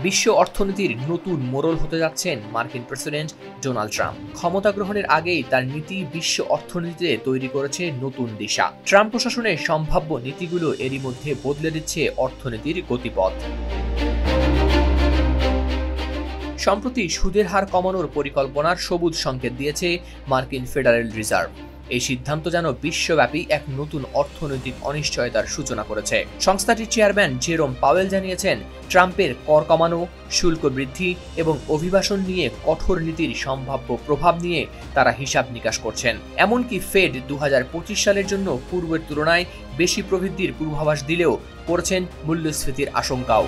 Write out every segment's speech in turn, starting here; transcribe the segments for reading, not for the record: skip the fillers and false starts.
বিশ্ব অর্থনীতির নতুন মোড়ল হতে যাচ্ছেন মার্কিন প্রেসিডেন্ট ডোনাল্ড ট্রাম্প। ক্ষমতা গ্রহণের আগেই তার নীতি বিশ্ব অর্থনীতিতে তৈরি করেছে নতুন দিশা। ট্রাম্প প্রশাসনের সম্ভাব্য নীতিগুলো এরই মধ্যে বদলে দিচ্ছে অর্থনীতির গতিপথ। সম্প্রতি সুদের হার কমানোর পরিকল্পনার সবুজ সংকেত দিয়েছে মার্কিন ফেডারেল রিজার্ভ। এই সিদ্ধান্ত যেন বিশ্বব্যাপী এক নতুন অর্থনৈতিক অনিশ্চয়তার সূচনা করেছে। সংস্থাটির চেয়ারম্যান জেরোম পাওয়েল জানিয়েছেন, ট্রাম্পের কর কমানো, শুল্ক বৃদ্ধি এবং অভিবাসন নিয়ে কঠোর নীতির সম্ভাব্য প্রভাব নিয়ে তারা হিসাব নিকাশ করছেন। এমনকি ফেড 2025 সালের জন্য পূর্বের তুলনায় বেশি প্রবৃদ্ধির পূর্বাভাস দিলেও করছেন মূল্যস্ফীতির আশঙ্কাও।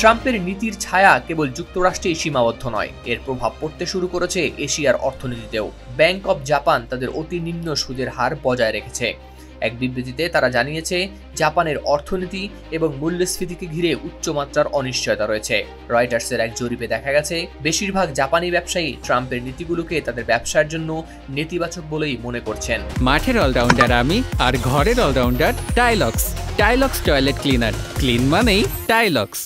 ট্রাম্পের নীতির ছায়া কেবল যুক্তরাষ্ট্রেই সীমাবদ্ধ নয়, এর প্রভাব পড়তে শুরু করেছে এশিয়ার অর্থনীতিতেও। ব্যাংক অব জাপান তাদের অতি নিম্ন সুদের হার বজায় রেখেছে। এক বিবৃতিতে তারা জানিয়েছে, জাপানের অর্থনীতি এবং মূল্যস্ফীতিকে ঘিরে উচ্চমাত্রার অনিশ্চয়তা রয়েছে। রয়টার্সের এক জরিপে দেখা গেছে, বেশিরভাগ জাপানি ব্যবসায়ী ট্রাম্পের নীতিগুলোকে তাদের ব্যবসার জন্য নেতিবাচক বলেই মনে করছেন। মাঠের অলরাউন্ডার আমি, আর ঘরের allrounder Tylox. Tylox toilet cleaner, clean মানেই টাইলক্স।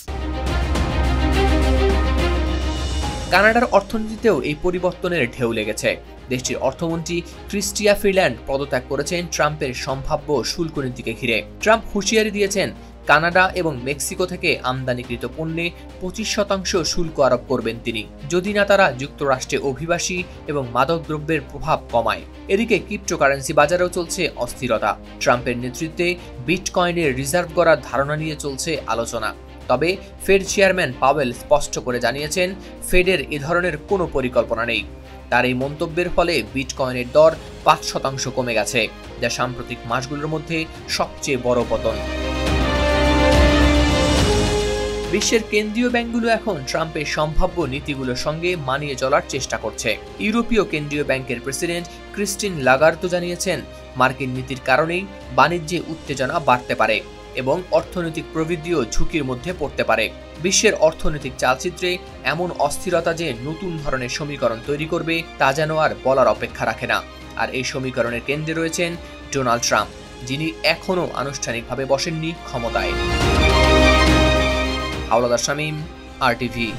কানাডার অর্থনীতিতেও এই পরিবর্তনের ঢেউ লেগেছে। দেশটির অর্থমন্ত্রী ক্রিস্টিয়া ফ্রিল্যান্ড পদত্যাগ করেছেন ট্রাম্পের সম্ভাব্য শুল্ক নীতিকে ঘিরে। ট্রাম্প হুঁশিয়ারি দিয়েছেন, কানাডা এবং মেক্সিকো থেকে আমদানিকৃত পণ্যে 25% শুল্ক আরোপ করবেন তিনি, যদি না তারা যুক্তরাষ্ট্রে অভিবাসী এবং মাদকদ্রব্যের প্রভাব কমায়। এদিকে ক্রিপ্টোকারেন্সি বাজারেও চলছে অস্থিরতা। ট্রাম্পের নেতৃত্বে বিটকয়েনের রিজার্ভ করার ধারণা নিয়ে চলছে আলোচনা। তবে ফেড চেয়ারম্যান পাওয়েল স্পষ্ট করে জানিয়েছেন, ফেডের এ ধরনের কোনো পরিকল্পনা নেই। তার এই মন্তব্যের ফলে বিটকয়েনের দর 5% কমে গেছে, যা সাম্প্রতিক মাসগুলোর মধ্যে সবচেয়ে বড় পতন। বিশ্বের কেন্দ্রীয় ব্যাংকগুলো এখন ট্রাম্পের সম্ভাব্য নীতিগুলোর সঙ্গে মানিয়ে চলার চেষ্টা করছে। ইউরোপীয় কেন্দ্রীয় ব্যাংকের প্রেসিডেন্ট ক্রিস্টিন লাগার্দো জানিয়েছেন, মার্কিন নীতির কারণেই বাণিজ্যে উত্তেজনা বাড়তে পারে এবং অর্থনৈতিক প্রবৃদ্ধিও ঝুঁকির মধ্যে পড়তে পারে। বিশ্বের অর্থনৈতিক চালচিত্রে এমন অস্থিরতা যে নতুন ধরনের সমীকরণ তৈরি করবে, তা যেন আর বলার অপেক্ষা রাখে না। আর এই সমীকরণের কেন্দ্রে রয়েছেন ডোনাল্ড ট্রাম্প, যিনি এখনও আনুষ্ঠানিকভাবে বসেননি ক্ষমতায়। হাওলাদার শামীম, RTV।